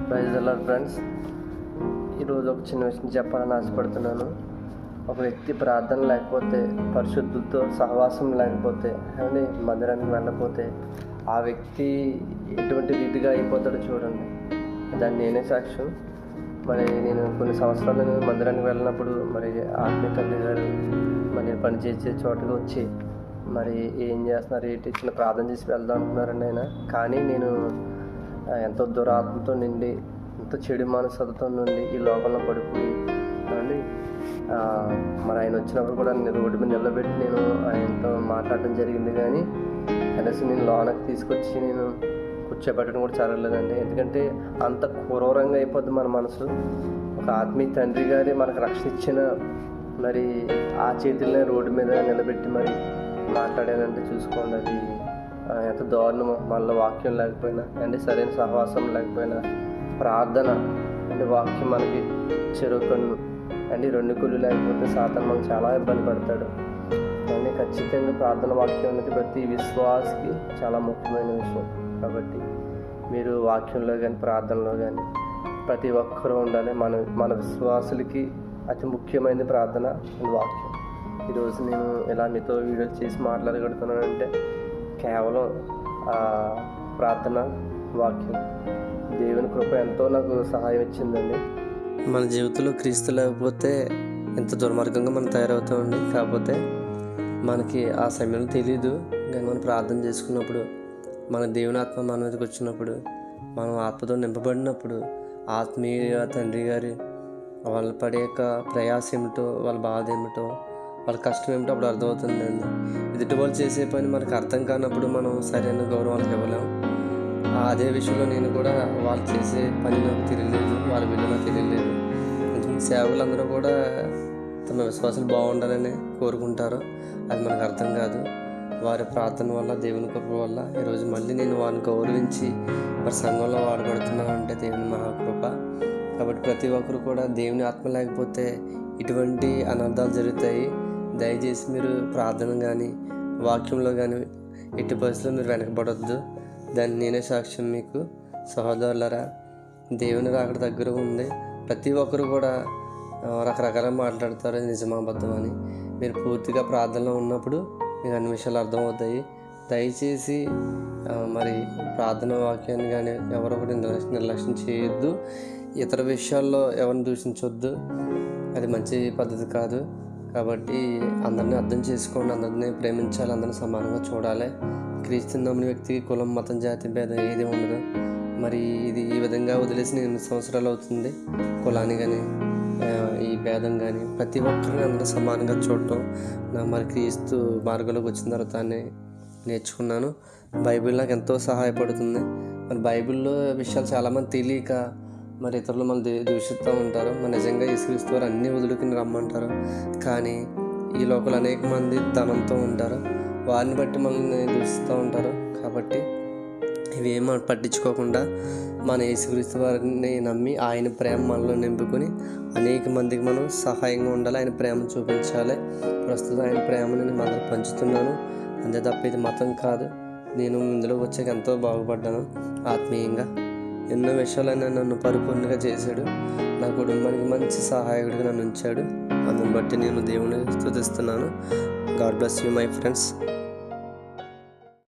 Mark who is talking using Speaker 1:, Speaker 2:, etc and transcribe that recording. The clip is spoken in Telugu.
Speaker 1: Praise the lord friends. ఈరోజు ఒక చిన్న విషయం చెప్పాలని ఆశపడుతున్నాను. ఒక వ్యక్తి ప్రార్థన లేకపోతే, పరిశుద్ధులతో సహవాసం లేకపోతే, అని మందిరానికి వెళ్ళకపోతే ఆ వ్యక్తి ఎటువంటి రీతిగా అయిపోతాడో చూడండి. దాన్ని నేనే సాక్ష్యం. మరి నేను కొన్ని సంవత్సరాలు మందిరానికి వెళ్ళినప్పుడు మరి ఆత్మీయ తండ్రి గారు మరి పనిచేసే చోటుకు వచ్చి మరి ఏం చేస్తున్నారు ఏంటి చిన్న ప్రార్థన చేసి వెళ్దాం అంటున్నారండి ఆయన. కానీ నేను ఎంతో దురాత్మతో నిండి, ఎంతో చెడు మనస్తత్వంతో నుండి ఈ లోకంలో పడిపోయి అండి మరి ఆయన వచ్చినప్పుడు కూడా నేను రోడ్డు మీద నిలబెట్టి నేను ఆయనతో మాట్లాడడం జరిగింది. కానీ కనీసం నేను లోనకి తీసుకొచ్చి నేను కూర్చోబెట్టడం కూడా జరగలేదండి. ఎందుకంటే అంత క్రూరంగా అయిపోద్ది మన మనసు. ఒక ఆత్మీయ తండ్రి గారి మనకు రక్షణ ఇచ్చిన మరి ఆ చేతులనే రోడ్డు మీద నిలబెట్టి మరి మాట్లాడానంటే చూసుకోండి, అది ఎంత దారుణమో. మళ్ళీ వాక్యం లేకపోయినా అంటే సరైన సహవాసం లేకపోయినా ప్రార్థన అంటే వాక్యం మనకి చెరుకన్ను అంటే రెండు కుళ్ళు లేకపోతే సాతాను మనకు చాలా ఇబ్బంది పడతాడు. కానీ ఖచ్చితంగా ప్రార్థన వాక్యం అనేది ప్రతి విశ్వాసకి చాలా ముఖ్యమైన విషయం. కాబట్టి మీరు వాక్యంలో కానీ ప్రార్థనలో కానీ ప్రతి ఒక్కరూ ఉండాలి. మన విశ్వాసులకి అతి ముఖ్యమైనది ప్రార్థన అండ్ వాక్యం. ఈరోజు నేను ఇలా మీతో వీడియోలు చేసి మాట్లాడగలుగుతున్నానంటే కేవలం ప్రార్థన వాక్యం, దేవుని కృప ఎంతో నాకు సహాయం ఇచ్చిందండి. మన జీవితంలో క్రీస్తు లేకపోతే ఎంత దుర్మార్గంగా మనం తయారవుతామండి. కాకపోతే మనకి ఆ సమయంలో తెలియదు. కానీ మనం ప్రార్థన చేసుకున్నప్పుడు, మన దేవుని ఆత్మ మన మీదకి వచ్చినప్పుడు, మనం ఆత్మతో నింపబడినప్పుడు ఆత్మీయ తండ్రి గారి వాళ్ళు పడే యొక్క ప్రయాస ఏమిటో, వాళ్ళ బాధ ఏమిటో, వాళ్ళ కష్టం ఏమిటో అప్పుడు అర్థమవుతుందండి. ఎదుటి వాళ్ళు చేసే పని మనకు అర్థం కానప్పుడు మనం సరైన గౌరవం వాళ్ళకి ఇవ్వలేము. అదే విషయంలో నేను కూడా వాళ్ళు చేసే పని నాకు తెలియలేదు, వాళ్ళ విలువ నాకు తెలియలేదు. సేవకులందరూ కూడా తమ విశ్వాసాలు బాగుండాలని కోరుకుంటారు. అది మనకు అర్థం కాదు. వారి ప్రార్థన వల్ల, దేవుని కృప వల్ల ఈరోజు మళ్ళీ నేను వారిని గౌరవించి వారి సంఘంలో వాడబడుతున్నాను అంటే దేవుని మహాకృప. కాబట్టి ప్రతి ఒక్కరు కూడా దేవుని ఆత్మ లేకపోతే ఇటువంటి అనర్థాలు జరుగుతాయి. దయచేసి మీరు ప్రార్థన కానీ వాక్యంలో కానీ ఎట్టి పరిస్థితుల్లో మీరు వెనకబడొద్దు. దాన్ని నేనే సాక్ష్యం మీకు. సహోదరులరా, దేవుని రాకడ దగ్గర ఉంది. ప్రతి ఒక్కరు కూడా రకరకాలుగా మాట్లాడతారు నిజమాబద్ధం అని. మీరు పూర్తిగా ప్రార్థనలో ఉన్నప్పుడు మీకు అన్ని విషయాలు అర్థమవుతాయి. దయచేసి మరి ప్రార్థన వాక్యాన్ని కానీ ఎవరొకటి నిర్లక్ష్యం చేయొద్దు. ఇతర విషయాల్లో ఎవరిని దూషించొద్దు. అది మంచి పద్ధతి కాదు. కాబట్టి అందరినీ అర్థం చేసుకోండి, అందరినీ ప్రేమించాలి, అందరినీ సమానంగా చూడాలి. క్రీస్తు నమ్మిన వ్యక్తికి కులం, మతం, జాతి భేదం ఏది ఉండదు. మరి ఇది ఈ విధంగా వదిలేసి 8 సంవత్సరాలు అవుతుంది. కులాన్ని కానీ ఈ భేదం కానీ ప్రతి ఒక్కరిని అందరూ సమానంగా చూడటం మరి క్రీస్తు మార్గంలోకి వచ్చిన తర్వాత నేర్చుకున్నాను. బైబిల్ నాకు ఎంతో సహాయపడుతుంది. మరి బైబిల్లో విషయాలు చాలామంది తెలియక మరి ఇతరులు మనం దూషిస్తూ ఉంటారు. మరి నిజంగా యేసుక్రీస్తు వారు అన్నీ వదులుకుని రమ్మంటారు. కానీ ఈ లోకల్ అనేక మంది ధనంతో ఉంటారు, వారిని బట్టి మనల్ని దూషిస్తూ ఉంటారు. కాబట్టి ఇవేం పట్టించుకోకుండా మన యేసుక్రీస్తు వారిని నమ్మి ఆయన ప్రేమ మనలో నింపుకొని అనేక మందికి మనం సహాయంగా ఉండాలి. ఆయన ప్రేమ చూపించాలి. ప్రస్తుతం ఆయన ప్రేమని నేను అందరూ పంచుతున్నాను. అంతే తప్ప ఇది మతం కాదు. నేను ఇందులో వచ్చాక ఎంతో బాగుపడ్డాను ఆత్మీయంగా. ఎన్నో విషయాలైనా నన్ను పరిపూర్ణంగా చేశాడు. నా కుటుంబానికి మంచి సహాయకుడిగా నన్ను ఉంచాడు. అందుని బట్టి నేను దేవుని స్తుతిస్తున్నాను. God bless you my friends.